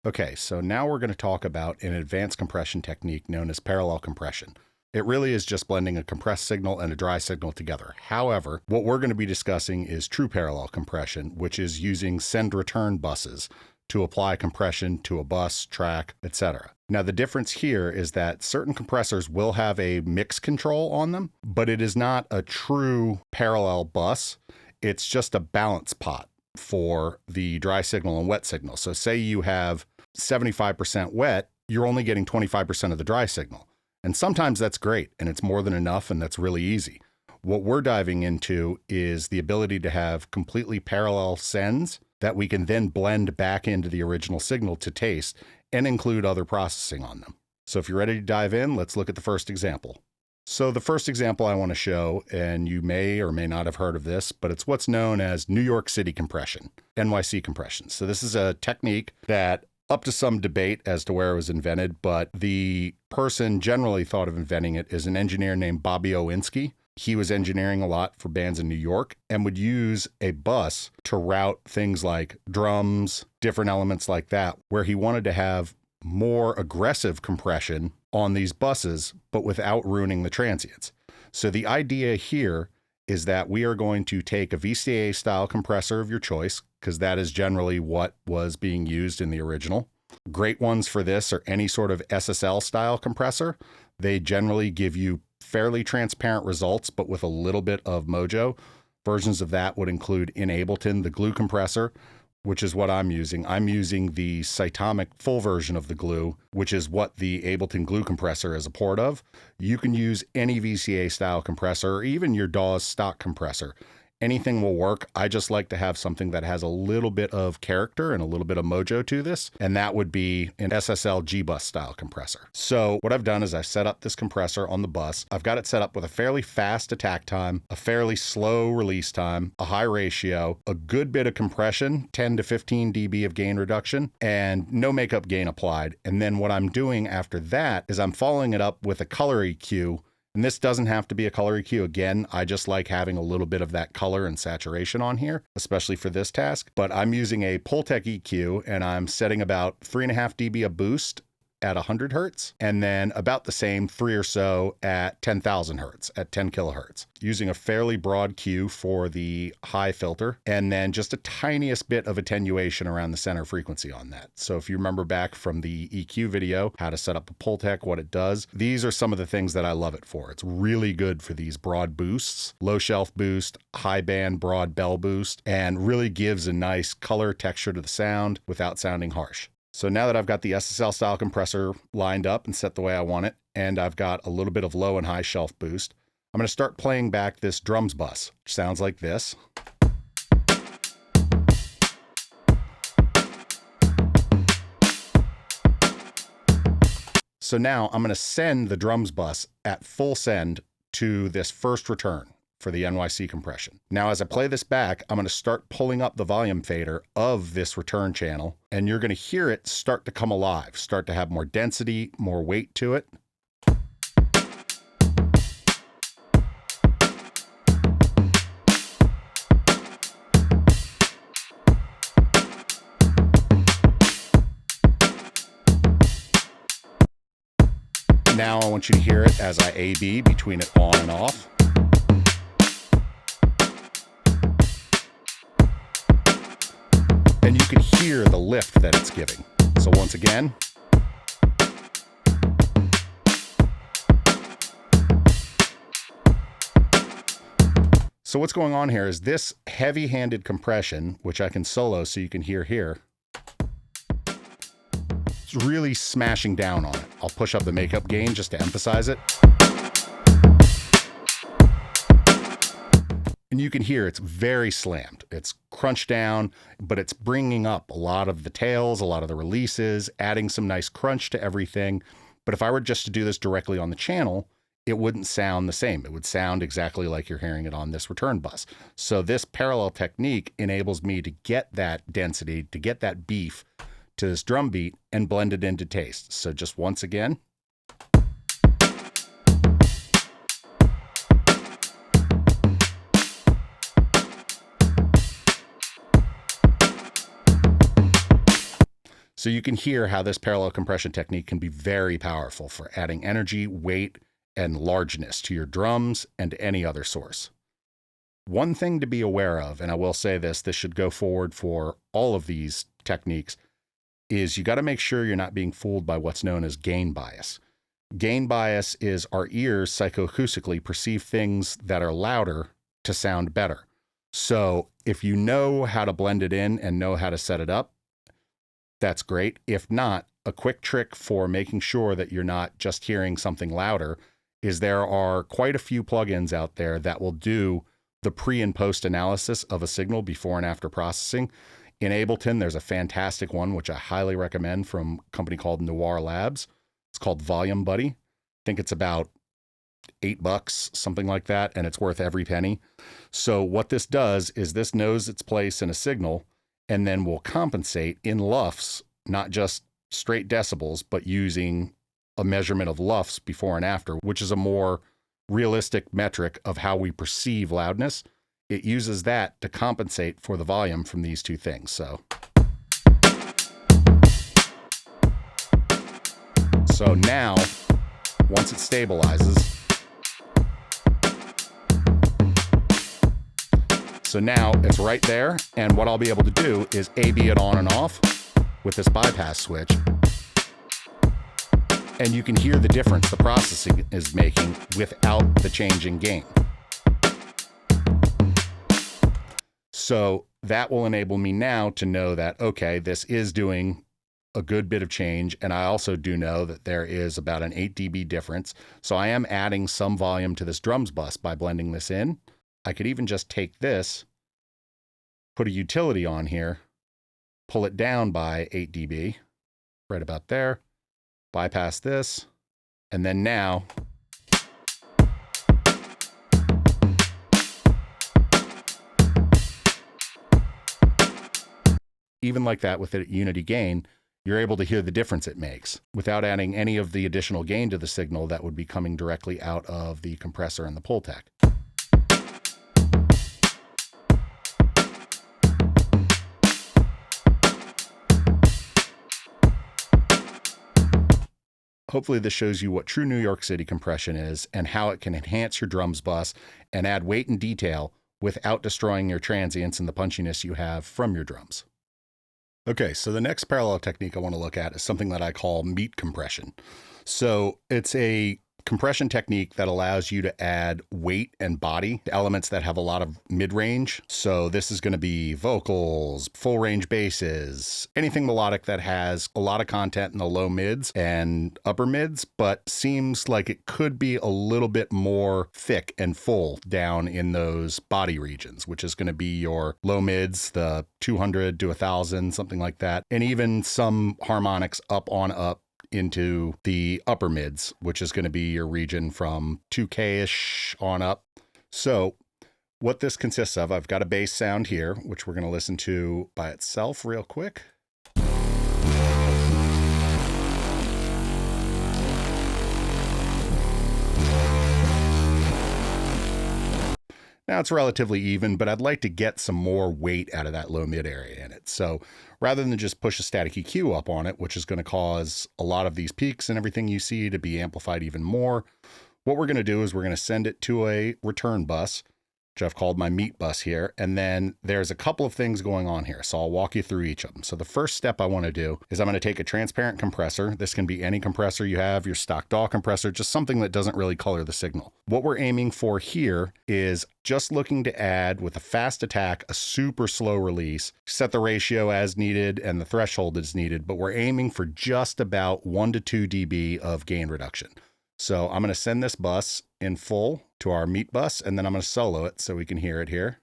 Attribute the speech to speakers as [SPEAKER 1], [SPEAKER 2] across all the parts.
[SPEAKER 1] Okay, so now we're going to talk about an advanced compression technique known as parallel compression. It really is just blending a compressed signal and a dry signal together. However, what we're going to be discussing is true parallel compression, which is using send-return buses to apply compression to a bus, track, etc. Now, the difference here is that certain compressors will have a mix control on them, but it is not a true parallel bus. It's just a balance pot for the dry signal and wet signal. So say you have 75% wet, you're only getting 25% of the dry signal. And sometimes that's great and it's more than enough and that's really easy. What we're diving into is the ability to have completely parallel sends that we can then blend back into the original signal to taste and include other processing on them. So if you're ready to dive in, let's look at the first example. So the first example I want to show, and you may or may not have heard of this, but it's what's known as New York City Compression, NYC Compression. So this is a technique that up to some debate as to where it was invented, but the person generally thought of inventing it is an engineer named Bobby Owinski. He was engineering a lot for bands in New York and would use a bus to route things like drums, different elements like that, where he wanted to have more aggressive compression on these buses, but without ruining the transients. So the idea here is that we are going to take a VCA style compressor of your choice, because that is generally what was being used in the original. Great ones for this are any sort of SSL style compressor. They generally give you fairly transparent results, but with a little bit of mojo. Versions of that would include in Ableton, the glue compressor, which is what I'm using. I'm using the Cytomic full version of the glue, which is what the Ableton glue compressor is a port of. You can use any VCA style compressor or even your DAW's stock compressor. Anything will work. I just like to have something that has a little bit of character and a little bit of mojo to this, and that would be an SSL G-Bus style compressor. So what I've done is I've set up this compressor on the bus. I've got it set up with a fairly fast attack time, a fairly slow release time, a high ratio, a good bit of compression, 10 to 15 dB of gain reduction, and no makeup gain applied. And then what I'm doing after that is I'm following it up with a color EQ. And this doesn't have to be a color EQ. Again, I just like having a little bit of that color and saturation on here, especially for this task. But I'm using a Pultec EQ and I'm setting about 3.5 dB a boost at 100 hertz, and then about the same 3 or so at 10,000 hertz, at 10 kilohertz, using a fairly broad Q for the high filter, and then just a tiniest bit of attenuation around the center frequency on that. So if you remember back from the EQ video, how to set up a Pultec, what it does, these are some of the things that I love it for. It's really good for these broad boosts, low shelf boost, high band, broad bell boost, and really gives a nice color texture to the sound without sounding harsh. So now that I've got the SSL style compressor lined up and set the way I want it, and I've got a little bit of low and high shelf boost, I'm going to start playing back this drums bus, which sounds like this. So now I'm going to send the drums bus at full send to this first return for the NYC compression. Now, as I play this back, I'm going to start pulling up the volume fader of this return channel, and you're going to hear it start to come alive, start to have more density, more weight to it. Now I want you to hear it as I A/B between it on and off. And you can hear the lift that it's giving. So once again. So what's going on here is this heavy-handed compression, which I can solo so you can hear here, it's really smashing down on it. I'll push up the makeup gain just to emphasize it. And you can hear it's very slammed. It's crunched down, but it's bringing up a lot of the tails, a lot of the releases, adding some nice crunch to everything. But if I were just to do this directly on the channel, it wouldn't sound the same. It would sound exactly like you're hearing it on this return bus. So this parallel technique enables me to get that density, to get that beef to this drum beat and blend it into taste. So just once again. So you can hear how this parallel compression technique can be very powerful for adding energy, weight, and largeness to your drums and to any other source. One thing to be aware of, and I will say this should go forward for all of these techniques, is you got to make sure you're not being fooled by what's known as gain bias. Gain bias is our ears psychoacoustically perceive things that are louder to sound better. So if you know how to blend it in and know how to set it up, that's great. If not, a quick trick for making sure that you're not just hearing something louder is there are quite a few plugins out there that will do the pre and post analysis of a signal before and after processing. In Ableton, there's a fantastic one, which I highly recommend, from a company called Noir Labs. It's called Volume Buddy. I think it's about $8, something like that, and it's worth every penny. So what this does is this knows its place in a signal and then will compensate in LUFS, not just straight decibels, but using a measurement of LUFS before and after, which is a more realistic metric of how we perceive loudness. It uses that to compensate for the volume from these two things. So now, once it stabilizes, so now it's right there, and what I'll be able to do is A/B it on and off with this bypass switch, and you can hear the difference the processing is making without the change in gain. So that will enable me now to know that, okay, this is doing a good bit of change, and I also do know that there is about an 8 dB difference. So I am adding some volume to this drums bus by blending this in. I could even just take this, put a utility on here, pull it down by 8 dB, right about there, bypass this, and then now even like that with a unity gain, you're able to hear the difference it makes without adding any of the additional gain to the signal that would be coming directly out of the compressor and the Pultec. Hopefully this shows you what true New York City compression is and how it can enhance your drums bus and add weight and detail without destroying your transients and the punchiness you have from your drums. Okay, so the next parallel technique I want to look at is something that I call meat compression. So it's a compression technique that allows you to add weight and body to elements that have a lot of mid-range. So this is going to be vocals, full range basses, anything melodic that has a lot of content in the low mids and upper mids, but seems like it could be a little bit more thick and full down in those body regions, which is going to be your low mids, the 200 to 1,000, something like that, and even some harmonics up on up into the upper mids, which is going to be your region from 2K-ish on up. So what this consists of, I've got a bass sound here, which we're going to listen to by itself real quick. Now it's relatively even, but I'd like to get some more weight out of that low mid area in it. So rather than just push a static EQ up on it, which is going to cause a lot of these peaks and everything you see to be amplified even more, what we're going to do is we're going to send it to a return bus, which I've called my meat bus here. And then there's a couple of things going on here. So I'll walk you through each of them. So the first step I want to do is I'm going to take a transparent compressor. This can be any compressor you have, your stock DAW compressor, just something that doesn't really color the signal. What we're aiming for here is just looking to add, with a fast attack, a super slow release, set the ratio as needed and the threshold as needed, but we're aiming for just about 1 to 2 dB of gain reduction. So I'm going to send this bus in full to our meat bus, and then I'm going to solo it so we can hear it here.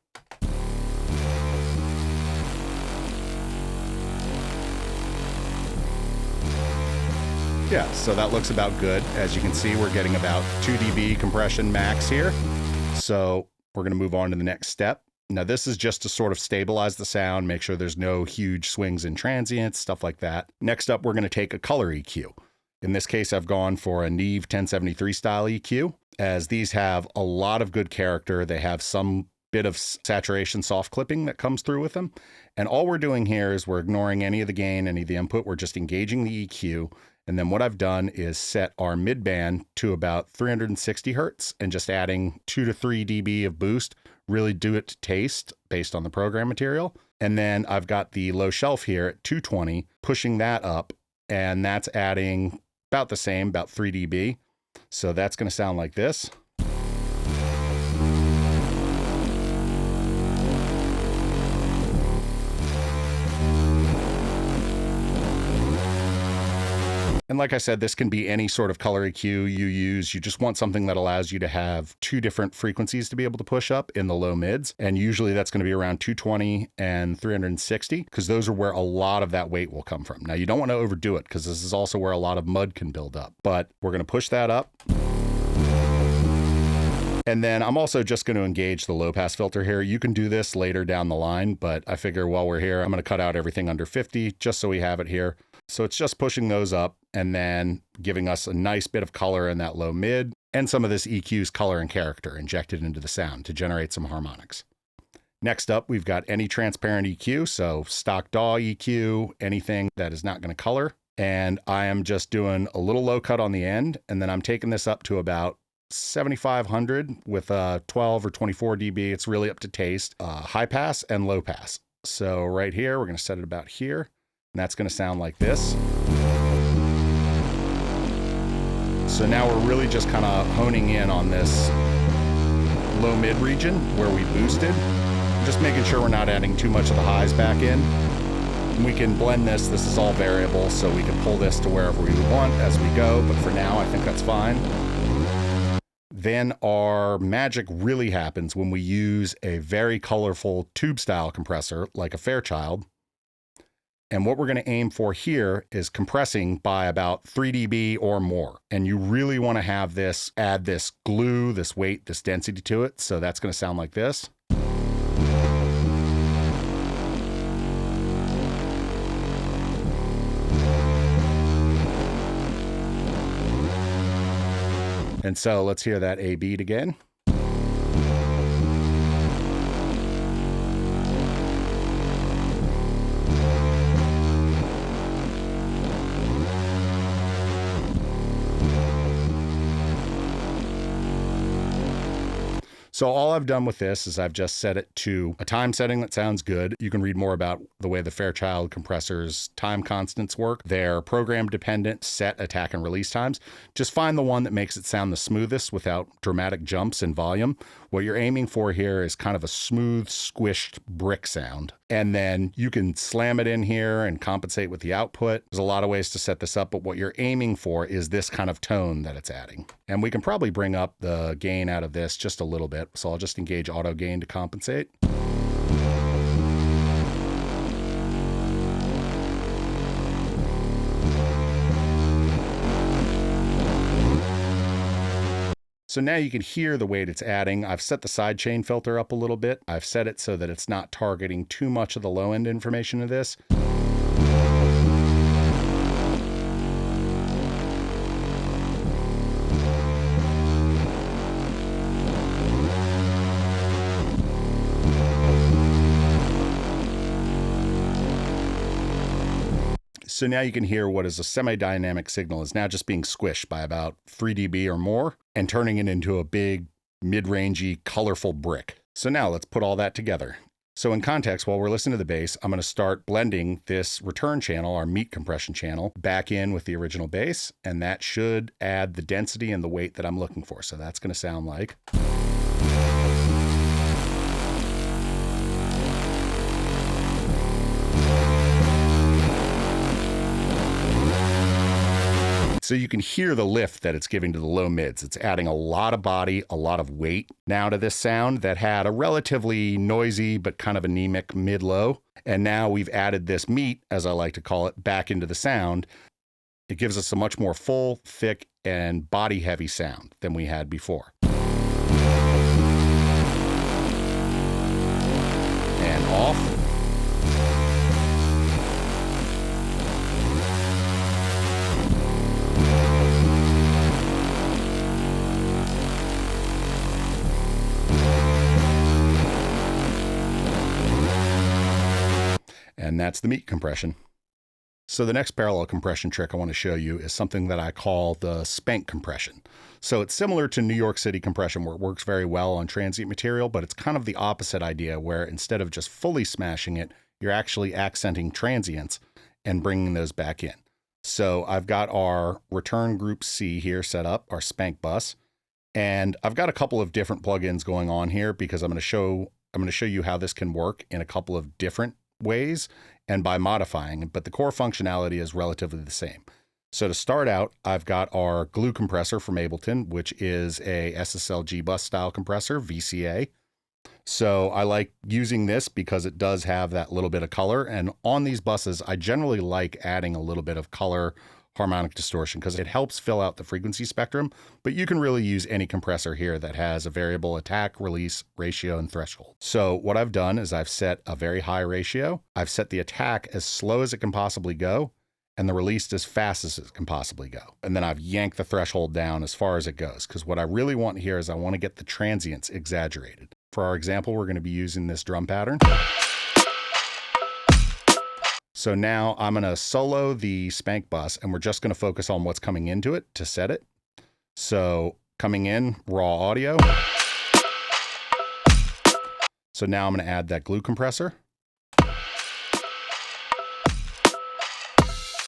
[SPEAKER 1] Yeah, so that looks about good. As you can see, we're getting about 2 dB compression max here. So we're going to move on to the next step. Now this is just to sort of stabilize the sound, make sure there's no huge swings in transients, stuff like that. Next up, we're going to take a color EQ. In this case, I've gone for a Neve 1073 style EQ, as these have a lot of good character. They have some bit of saturation soft clipping that comes through with them. And all we're doing here is we're ignoring any of the gain, any of the input. We're just engaging the EQ. And then what I've done is set our midband to about 360 hertz and just adding 2 to 3 dB of boost, really do it to taste based on the program material. And then I've got the low shelf here at 220, pushing that up, and that's adding about the same, about 3 dB. So that's going to sound like this. And like I said, this can be any sort of color EQ you use. You just want something that allows you to have 2 different frequencies to be able to push up in the low mids. And usually that's going to be around 220 and 360, because those are where a lot of that weight will come from. Now, you don't want to overdo it, because this is also where a lot of mud can build up. But we're going to push that up. And then I'm also just going to engage the low pass filter here. You can do this later down the line, but I figure while we're here, I'm going to cut out everything under 50 just so we have it here. So it's just pushing those up and then giving us a nice bit of color in that low mid and some of this EQ's color and character injected into the sound to generate some harmonics. Next up, we've got any transparent EQ. So stock DAW EQ, anything that is not going to color. And I am just doing a little low cut on the end. And then I'm taking this up to about 7,500 with 12 or 24 dB. It's really up to taste. High pass and low pass. So right here, we're going to set it about here. And that's going to sound like this. So now we're really just kind of honing in on this low mid region where we boosted. Just making sure we're not adding too much of the highs back in. And we can blend this. This is all variable, so we can pull this to wherever we want as we go. But for now, I think that's fine. Then our magic really happens when we use a very colorful tube style compressor like a Fairchild. And what we're going to aim for here is compressing by about 3 dB or more. And you really want to have this, add this glue, this weight, this density to it. So that's going to sound like this. And so let's hear that A beat again. So all I've done with this is I've just set it to a time setting that sounds good. You can read more about the way the Fairchild compressors time constants work. They're program dependent, set, attack, and release times. Just find the one that makes it sound the smoothest without dramatic jumps in volume. What you're aiming for here is kind of a smooth, squished brick sound. And then you can slam it in here and compensate with the output. There's a lot of ways to set this up, but what you're aiming for is this kind of tone that it's adding. And we can probably bring up the gain out of this just a little bit. So I'll just engage auto gain to compensate. So now you can hear the weight it's adding. I've set the sidechain filter up a little bit. I've set it so that it's not targeting too much of the low end information of this. So now you can hear what is a semi-dynamic signal is now just being squished by about 3 dB or more and turning it into a big, mid-rangey, colorful brick. So now let's put all that together. So in context, while we're listening to the bass, I'm going to start blending this return channel, our meat compression channel, back in with the original bass, and that should add the density and the weight that I'm looking for. So that's going to sound like... So you can hear the lift that it's giving to the low mids. It's adding a lot of body, a lot of weight now to this sound that had a relatively noisy but kind of anemic mid-low. And now we've added this meat, as I like to call it, back into the sound. It gives us a much more full, thick, and body-heavy sound than we had before. And off. that's the meat compression. So the next parallel compression trick I want to show you is something that I call the Spank Compression. So it's similar to New York City compression, where it works very well on transient material, but it's kind of the opposite idea, where instead of just fully smashing it, you're actually accenting transients and bringing those back in. So I've got our return group C here set up, our Spank bus, and I've got a couple of different plugins going on here because I'm going to show you how this can work in a couple of different ways and by modifying it, but the core functionality is relatively the same. So to start out, I've got our glue compressor from Ableton, which is a SSL G bus style compressor, VCA. So I like using this because it does have that little bit of color. And on these buses, I generally like adding a little bit of color harmonic distortion because it helps fill out the frequency spectrum, but you can really use any compressor here that has a variable attack, release, ratio, and threshold. So what I've done is I've set a very high ratio. I've set the attack as slow as it can possibly go and the release as fast as it can possibly go. And then I've yanked the threshold down as far as it goes, because what I really want here is I want to get the transients exaggerated. For our example, we're going to be using this drum pattern. So now I'm going to solo the Spank bus and we're just going to focus on what's coming into it to set it. So coming in, raw audio. So now I'm going to add that glue compressor.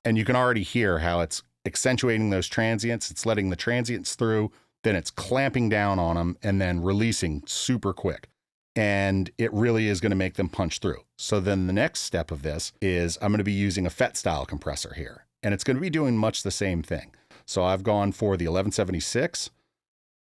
[SPEAKER 1] And you can already hear how it's accentuating those transients. It's letting the transients through, then it's clamping down on them and then releasing super quick. And it really is going to make them punch through. So then the next step of this is I'm going to be using a FET style compressor here, and it's going to be doing much the same thing. So I've gone for the 1176,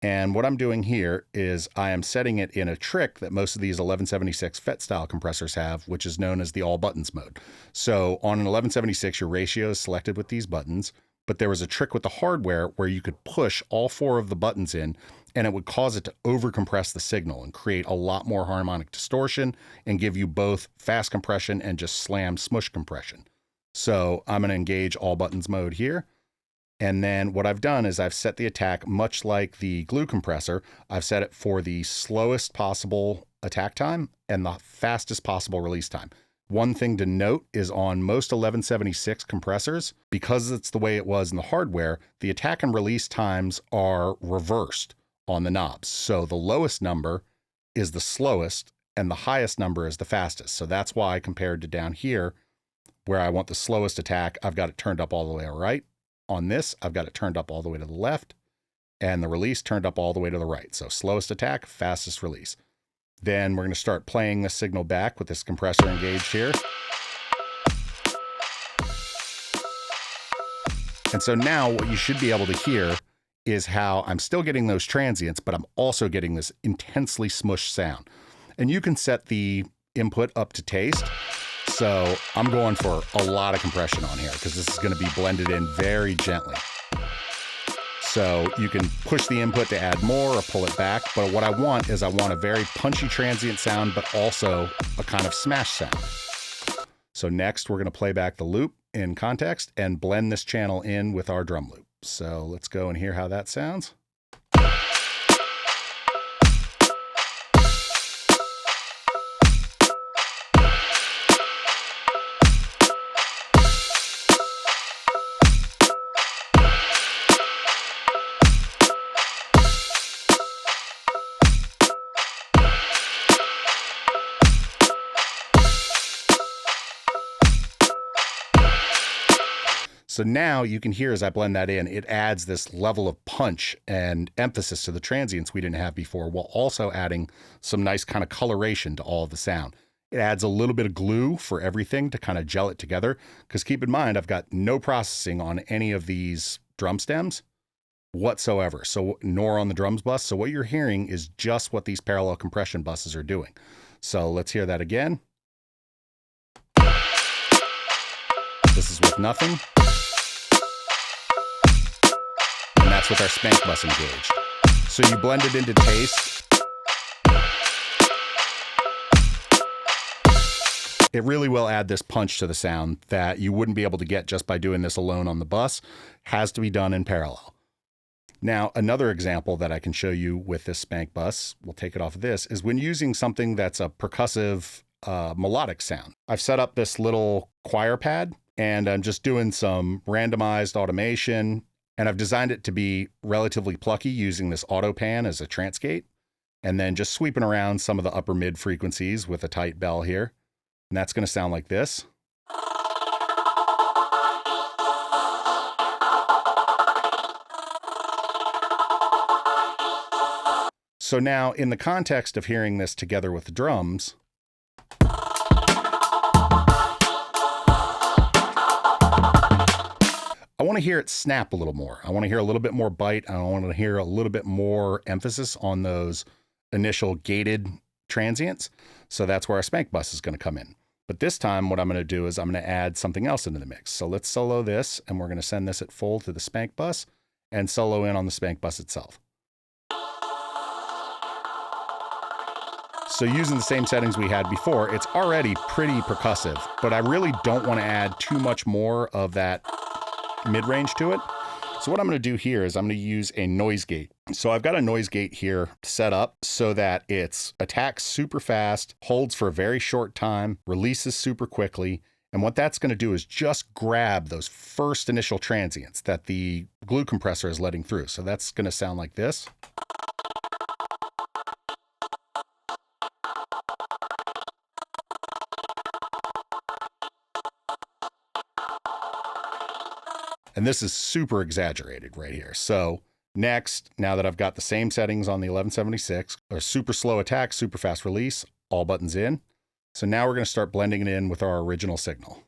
[SPEAKER 1] and what I'm doing here is I am setting it in a trick that most of these 1176 FET style compressors have, which is known as the all buttons mode. So on an 1176, your ratio is selected with these buttons, but there was a trick with the hardware where you could push all 4 of the buttons in and it would cause it to overcompress the signal and create a lot more harmonic distortion and give you both fast compression and just slam smush compression. So I'm going to engage all buttons mode here. And then what I've done is I've set the attack much like the glue compressor. I've set it for the slowest possible attack time and the fastest possible release time. One thing to note is on most 1176 compressors, because it's the way it was in the hardware, the attack and release times are reversed on the knobs. So the lowest number is the slowest and the highest number is the fastest. So that's why compared to down here, where I want the slowest attack, I've got it turned up all the way to the right. On this, I've got it turned up all the way to the left and the release turned up all the way to the right. So slowest attack, fastest release. Then we're going to start playing the signal back with this compressor engaged here. And so now what you should be able to hear is how I'm still getting those transients, but I'm also getting this intensely smushed sound. And you can set the input up to taste. So I'm going for a lot of compression on here because this is going to be blended in very gently. So you can push the input to add more or pull it back. But what I want is I want a very punchy transient sound, but also a kind of smash sound. So next we're going to play back the loop in context and blend this channel in with our drum loop. So let's go and hear how that sounds. So now you can hear as I blend that in, it adds this level of punch and emphasis to the transients we didn't have before, while also adding some nice kind of coloration to all of the sound. It adds a little bit of glue for everything to kind of gel it together. Because keep in mind, I've got no processing on any of these drum stems whatsoever. So nor on the drums bus. So what you're hearing is just what these parallel compression buses are doing. So let's hear that again. This is with nothing. And that's with our Spank bus engaged. So you blend it into taste. It really will add this punch to the sound that you wouldn't be able to get just by doing this alone on the bus. Has to be done in parallel. Now, another example that I can show you with this Spank bus, we'll take it off of this, is when using something that's a percussive a melodic sound. I've set up this little choir pad and I'm just doing some randomized automation, and I've designed it to be relatively plucky using this auto pan as a trance gate, and then just sweeping around some of the upper mid frequencies with a tight bell here. And that's going to sound like this. So now, in the context of hearing this together with the drums, I want to hear it snap a little more. I want to hear a little bit more bite. I want to hear a little bit more emphasis on those initial gated transients. So that's where our Spank bus is going to come in. But this time, what I'm going to do is I'm going to add something else into the mix. So let's solo this, and we're going to send this at full to the Spank bus and solo in on the Spank bus itself. So using the same settings we had before, it's already pretty percussive, but I really don't want to add too much more of that mid-range to it. So what I'm going to do here is I'm going to use a noise gate. So I've got a noise gate here set up so that it's attacks super fast, holds for a very short time, releases super quickly. And what that's going to do is just grab those first initial transients that the glue compressor is letting through. So that's going to sound like this. And this is super exaggerated right here. So next, now that I've got the same settings on the 1176, a super slow attack, super fast release, all buttons in. So now we're going to start blending it in with our original signal.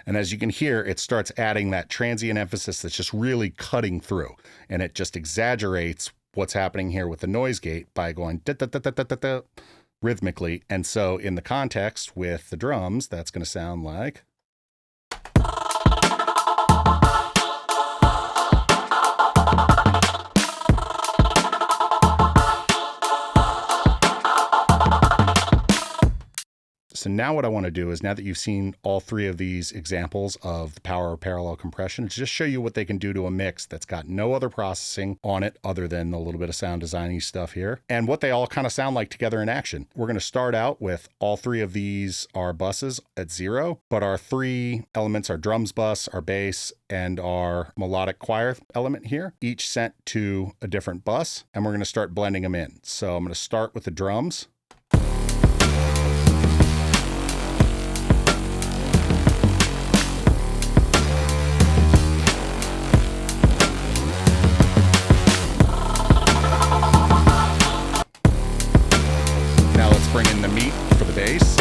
[SPEAKER 1] And as you can hear, it starts adding that transient emphasis that's just really cutting through. And it just exaggerates what's happening here with the noise gate by going da da da da da da da rhythmically. And so in the context with the drums, that's going to sound like. So now what I want to do is, now that you've seen all three of these examples of the power of parallel compression, is just show you what they can do to a mix that's got no other processing on it other than a little bit of sound designy stuff here, and what they all kind of sound like together in action. We're going to start out with all three of these are buses at 0, but our three elements, our drums bus, our bass, and our melodic choir element here, each sent to a different bus, and we're going to start blending them in. So I'm going to start with the drums. Bring in the meat for the bass.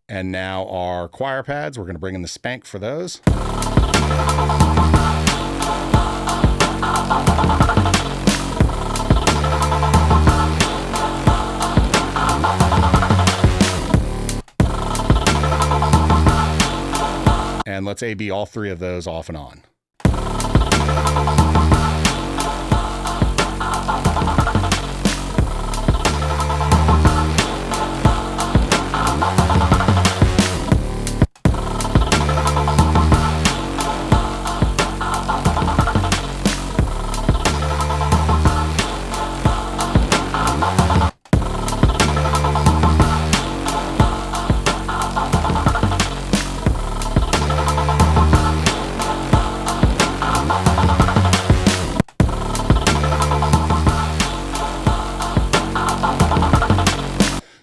[SPEAKER 1] And now our choir pads, we're going to bring in the Spank for those. And let's A/B all three of those off and on.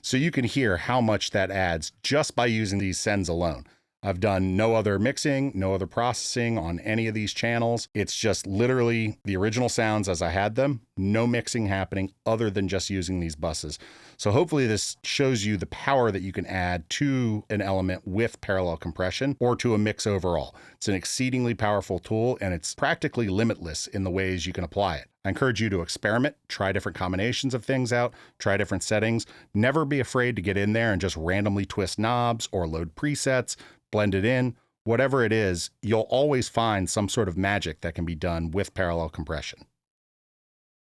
[SPEAKER 1] So you can hear how much that adds just by using these sends alone. I've done no other mixing, no other processing on any of these channels. It's just literally the original sounds as I had them, no mixing happening other than just using these buses. So hopefully this shows you the power that you can add to an element with parallel compression or to a mix overall. It's an exceedingly powerful tool, and it's practically limitless in the ways you can apply it. I encourage you to experiment, try different combinations of things out, try different settings. Never be afraid to get in there and just randomly twist knobs or load presets, blend it in. Whatever it is, you'll always find some sort of magic that can be done with parallel compression.